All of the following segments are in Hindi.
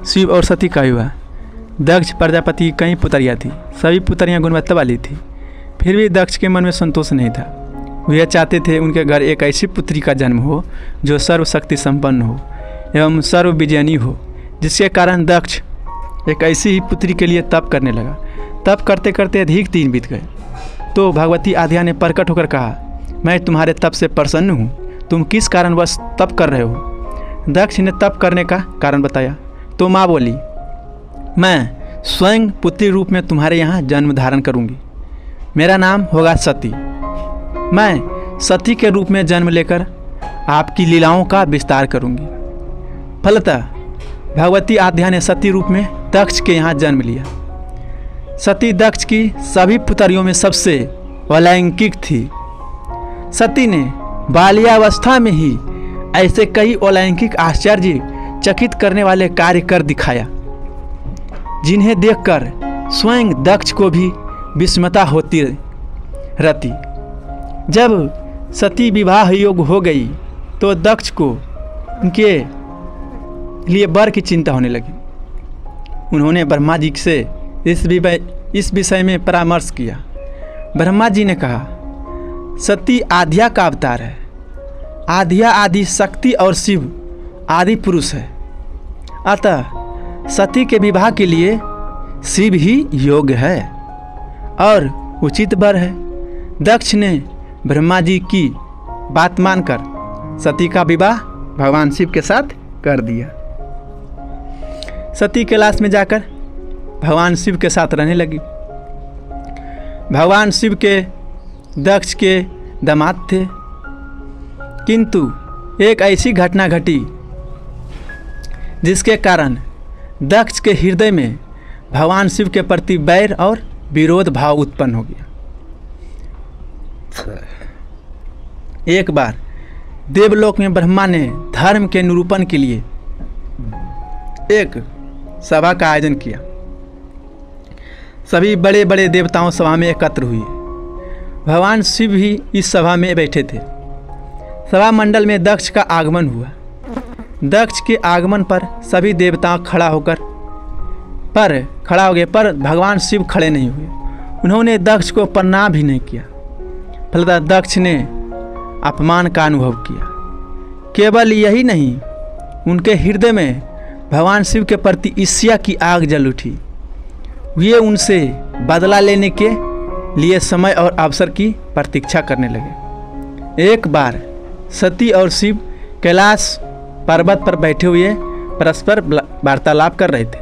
शिव और सती का विवाह। दक्ष प्रजापति की कई पुत्रियाँ थीं, सभी पुत्रियाँ गुणवत्ता वाली थीं। फिर भी दक्ष के मन में संतोष नहीं था। वे चाहते थे उनके घर एक ऐसी पुत्री का जन्म हो जो सर्वशक्ति संपन्न हो एवं सर्वविजयनी हो, जिसके कारण दक्ष एक ऐसी ही पुत्री के लिए तप करने लगा। तप करते करते अधिक दिन बीत गए तो भगवती आद्या ने प्रकट होकर कहा, मैं तुम्हारे तप से प्रसन्न हूँ, तुम किस कारणवश तप कर रहे हो। दक्ष ने तप करने का कारण बताया तो माँ बोली, मैं स्वयं पुत्री रूप में तुम्हारे यहाँ जन्म धारण करूँगी। मेरा नाम होगा सती। मैं सती के रूप में जन्म लेकर आपकी लीलाओं का विस्तार करूँगी। फलतः भगवती आद्या ने सती रूप में दक्ष के यहाँ जन्म लिया। सती दक्ष की सभी पुत्रियों में सबसे अलौकिक थी। सती ने बाल्यावस्था में ही ऐसे कई अलौकिक आश्चर्य चकित करने वाले कार्य कर दिखाया, जिन्हें देखकर स्वयं दक्ष को भी विस्मयता होती रहती। जब सती विवाह योग्य हो गई तो दक्ष को उनके लिए वर की चिंता होने लगी। उन्होंने ब्रह्मा जी से इस विषय में परामर्श किया। ब्रह्मा जी ने कहा, सती आद्या का अवतार है। आद्या आदि शक्ति और शिव आदि पुरुष है। अतः सती के विवाह के लिए शिव ही योग्य है और उचित वर है। दक्ष ने ब्रह्मा जी की बात मानकर सती का विवाह भगवान शिव के साथ कर दिया। सती कैलाश में जाकर भगवान शिव के साथ रहने लगी। भगवान शिव के दक्ष के दामाद थे, किंतु एक ऐसी घटना घटी जिसके कारण दक्ष के हृदय में भगवान शिव के प्रति बैर और विरोध भाव उत्पन्न हो गया। एक बार देवलोक में ब्रह्मा ने धर्म के निरूपण के लिए एक सभा का आयोजन किया। सभी बड़े बड़े देवताओं सभा में एकत्र हुए। भगवान शिव भी इस सभा में बैठे थे। सभा मंडल में दक्ष का आगमन हुआ। दक्ष के आगमन पर सभी देवता खड़ा हो गए, पर भगवान शिव खड़े नहीं हुए। उन्होंने दक्ष को प्रणाम भी नहीं किया। फलतः दक्ष ने अपमान का अनुभव किया। केवल यही नहीं, उनके हृदय में भगवान शिव के प्रति ईर्ष्या की आग जल उठी। वे उनसे बदला लेने के लिए समय और अवसर की प्रतीक्षा करने लगे। एक बार सती और शिव कैलाश पर्वत पर बैठे हुए परस्पर वार्तालाप कर रहे थे।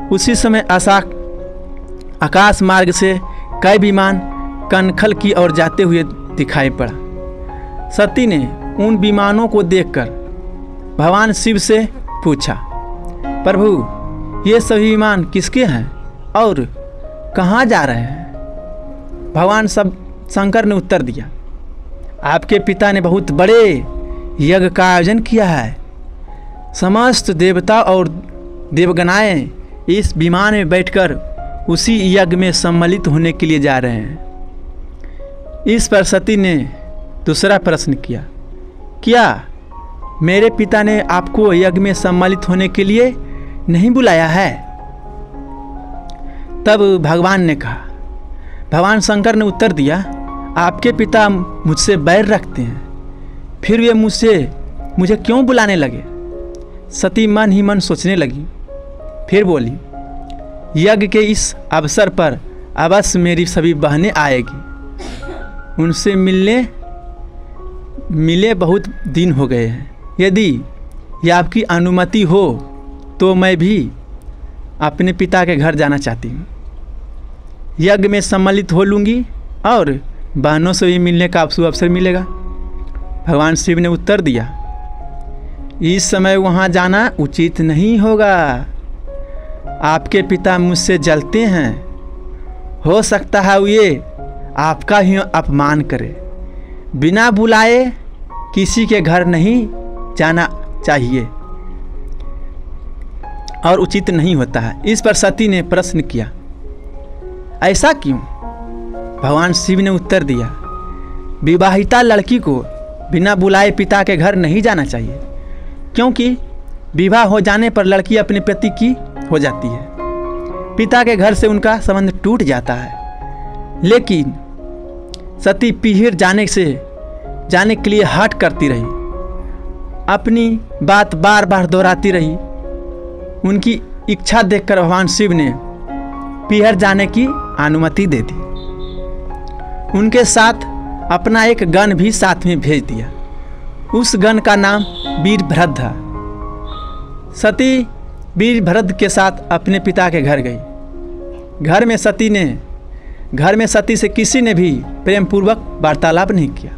उसी समय आकाश मार्ग से कई विमान कनखल की ओर जाते हुए दिखाई पड़ा। सती ने उन विमानों को देखकर भगवान शिव से पूछा, प्रभु ये सभी विमान किसके हैं और कहाँ जा रहे हैं। भगवान शंकर ने उत्तर दिया, आपके पिता ने बहुत बड़े यज्ञ का आयोजन किया है। समस्त देवता और देवगणाएं इस विमान में बैठकर उसी यज्ञ में सम्मिलित होने के लिए जा रहे हैं। इस पर सती ने दूसरा प्रश्न किया, क्या मेरे पिता ने आपको यज्ञ में सम्मिलित होने के लिए नहीं बुलाया है। तब भगवान ने कहा, भगवान शंकर ने उत्तर दिया, आपके पिता मुझसे बैर रखते हैं, फिर वे मुझे क्यों बुलाने लगे। सती मन ही मन सोचने लगी। फिर बोली, यज्ञ के इस अवसर पर अवश्य मेरी सभी बहनें आएगी। उनसे मिले बहुत दिन हो गए हैं। यदि ये आपकी अनुमति हो तो मैं भी अपने पिता के घर जाना चाहती हूँ। यज्ञ में सम्मिलित हो लूँगी और बहनों से भी मिलने का अवसर मिलेगा। भगवान शिव ने उत्तर दिया, इस समय वहाँ जाना उचित नहीं होगा। आपके पिता मुझसे जलते हैं। हो सकता है ये आपका ही अपमान करे। बिना बुलाए किसी के घर नहीं जाना चाहिए और उचित नहीं होता है। इस पर सती ने प्रश्न किया, ऐसा क्यों। भगवान शिव ने उत्तर दिया, विवाहिता लड़की को बिना बुलाए पिता के घर नहीं जाना चाहिए, क्योंकि विवाह हो जाने पर लड़की अपने पति की हो जाती है। पिता के घर से उनका संबंध टूट जाता है, लेकिन सती पीहर जाने के लिए हट करती रही, अपनी बात बार बार दोहराती रही। उनकी इच्छा देखकर भगवान शिव ने पीहर जाने की अनुमति दे दी। उनके साथ अपना एक गण भी साथ में भेज दिया। उस गण का नाम वीरभद्र था। सती वीरभद्र के साथ अपने पिता के घर गई। घर में सती से किसी ने भी प्रेम पूर्वक वार्तालाप नहीं किया।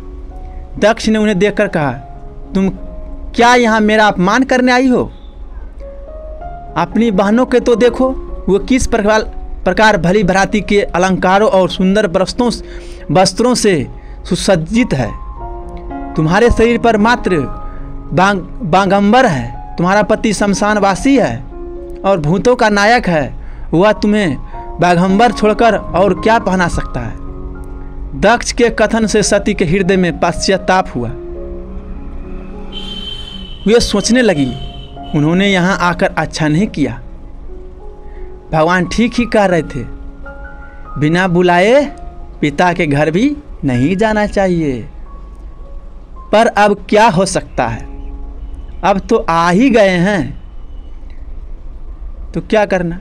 दक्ष ने उन्हें देखकर कहा, तुम क्या यहाँ मेरा अपमान करने आई हो? अपनी बहनों के तो देखो, वो किस प्रकार भली भराती के अलंकारों और सुंदर वस्त्रों से सुसज्जित है। तुम्हारे शरीर पर मात्र बागंबर है। तुम्हारा पति शमशानवासी है और भूतों का नायक है। वह तुम्हें बागंबर छोड़कर और क्या पहना सकता है? दक्ष के कथन से सती के हृदय में पश्चाताप हुआ। वे सोचने लगी, उन्होंने यहाँ आकर अच्छा नहीं किया। भगवान ठीक ही कह रहे थे, बिना बुलाए पिता के घर भी नहीं जाना चाहिए। पर अब क्या हो सकता है? अब तो आ ही गए हैं, तो क्या करना?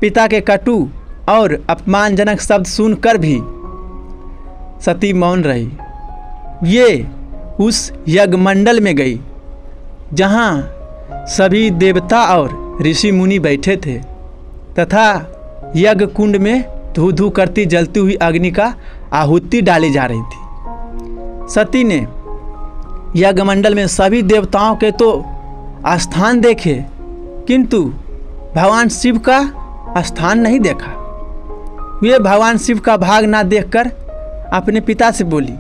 पिता के कटु और अपमानजनक शब्द सुनकर भी सती मौन रही। ये उस यज्ञमंडल में गई जहाँ सभी देवता और ऋषि मुनि बैठे थे तथा यज्ञ कुंड में धू धू करती जलती हुई अग्नि का आहुति डाली जा रही थी। सती ने यज्ञमंडल में सभी देवताओं के तो स्थान देखे, किंतु भगवान शिव का स्थान नहीं देखा। वे भगवान शिव का भाग ना देखकर अपने पिता से बोली,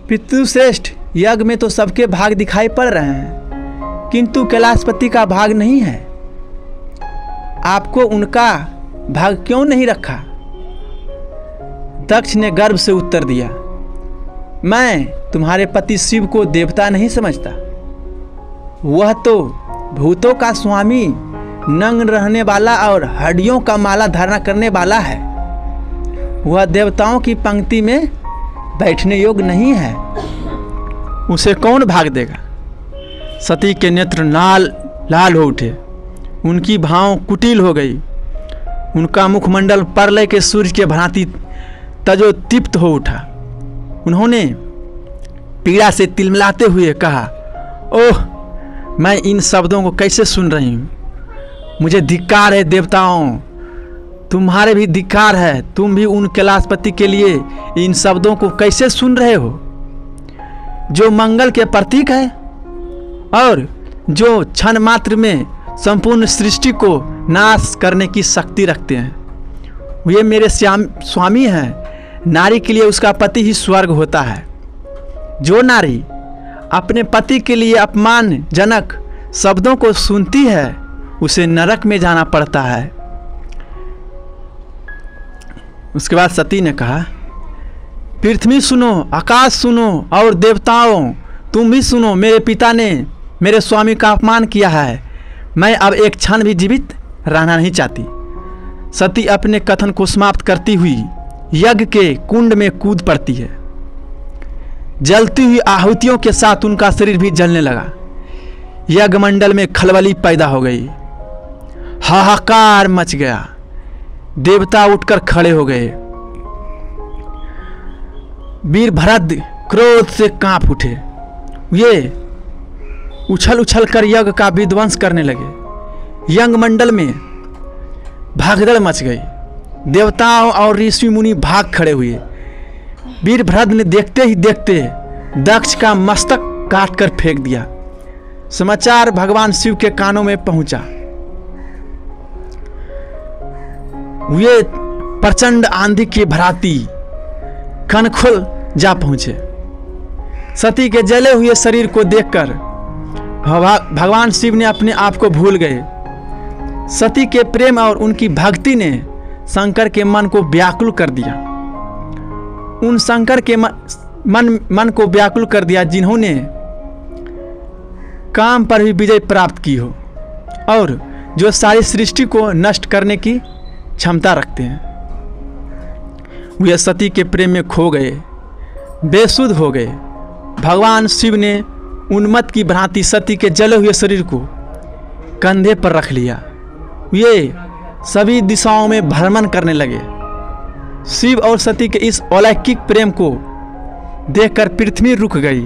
पितृश्रेष्ठ, यज्ञ में तो सबके भाग दिखाई पड़ रहे हैं, किंतु कैलाशपति का भाग नहीं है। आपको उनका भाग क्यों नहीं रखा? दक्ष ने गर्व से उत्तर दिया, मैं तुम्हारे पति शिव को देवता नहीं समझता। वह तो भूतों का स्वामी, नग्न रहने वाला और हड्डियों का माला धारण करने वाला है। वह देवताओं की पंक्ति में बैठने योग्य नहीं है। उसे कौन भाग देगा? सती के नेत्र लाल हो उठे, उनकी भाव कुटिल हो गई। उनका मुखमंडल प्रलय के सूर्य के भांति तजोदीप्त हो उठा। उन्होंने पीड़ा से तिलमिलाते हुए कहा, ओह, मैं इन शब्दों को कैसे सुन रही हूँ? मुझे धिक्कार है देवताओं, तुम्हारे भी धिक्कार है। तुम भी उन कैलाशपति के लिए इन शब्दों को कैसे सुन रहे हो, जो मंगल के प्रतीक है और जो क्षण मात्र में संपूर्ण सृष्टि को नाश करने की शक्ति रखते हैं। वे मेरे स्वामी हैं। नारी के लिए उसका पति ही स्वर्ग होता है। जो नारी अपने पति के लिए अपमानजनक शब्दों को सुनती है, उसे नरक में जाना पड़ता है। उसके बाद सती ने कहा, पृथ्वी सुनो, आकाश सुनो और देवताओं तुम भी सुनो। मेरे पिता ने मेरे स्वामी का अपमान किया है। मैं अब एक क्षण भी जीवित रहना नहीं चाहती। सती अपने कथन को समाप्त करती हुई यज्ञ के कुंड में कूद पड़ती है। जलती हुई आहुतियों के साथ उनका शरीर भी जलने लगा। यज्ञमंडल में खलबली पैदा हो गई, हाहाकार मच गया। देवता उठकर खड़े हो गए। वीरभद्र क्रोध से कांप उठे। ये उछल उछल कर यज्ञ का विध्वंस करने लगे। यज्ञमंडल में भागदड़ मच गई। देवताओं और ऋषि मुनि भाग खड़े हुए। वीरभद्र ने देखते ही देखते दक्ष का मस्तक काट कर फेंक दिया। समाचार भगवान शिव के कानों में पहुंचा। वे प्रचंड आंधी की भराती कनखुल जा पहुंचे। सती के जले हुए शरीर को देखकर भगवान शिव ने अपने आप को भूल गए। सती के प्रेम और उनकी भक्ति ने शंकर के मन को व्याकुल कर दिया। उन शंकर के मन को व्याकुल कर दिया जिन्होंने काम पर भी विजय प्राप्त की हो और जो सारी सृष्टि को नष्ट करने की क्षमता रखते हैं। वे सती के प्रेम में खो गए, बेसुध हो गए। भगवान शिव ने उन्मत्त की भांति सती के जले हुए शरीर को कंधे पर रख लिया। वे सभी दिशाओं में भ्रमण करने लगे। शिव और सती के इस अलौकिक प्रेम को देखकर पृथ्वी रुक गई,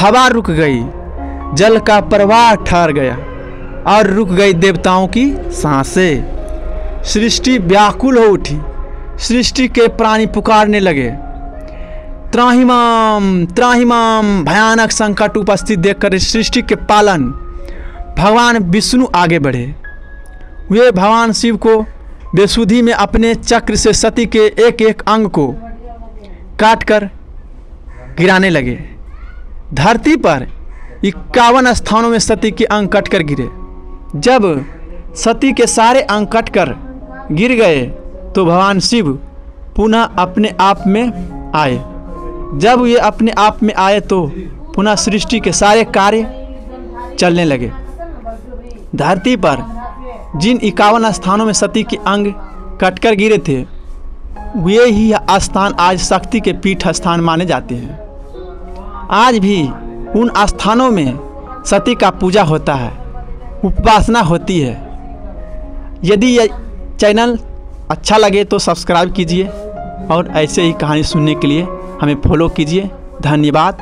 हवा रुक गई, जल का प्रवाह ठहर गया और रुक गई देवताओं की सांसें। सृष्टि व्याकुल हो उठी। सृष्टि के प्राणी पुकारने लगे, त्राहिमाम त्राहिमाम। भयानक संकट उपस्थित देखकर सृष्टि के पालन भगवान विष्णु आगे बढ़े। वे भगवान शिव को बेसुधी में अपने चक्र से सती के एक एक अंग को काटकर गिराने लगे। धरती पर 51 स्थानों में सती के अंग कटकर गिरे। जब सती के सारे अंग कटकर गिर गए तो भगवान शिव पुनः अपने आप में आए। जब ये अपने आप में आए तो पुनः सृष्टि के सारे कार्य चलने लगे। धरती पर जिन 51 स्थानों में सती के अंग कटकर गिरे थे, वे ही स्थान आज शक्ति के पीठ स्थान माने जाते हैं। आज भी उन स्थानों में सती का पूजा होता है, उपासना होती है। यदि यह चैनल अच्छा लगे तो सब्सक्राइब कीजिए और ऐसे ही कहानी सुनने के लिए हमें फॉलो कीजिए। धन्यवाद।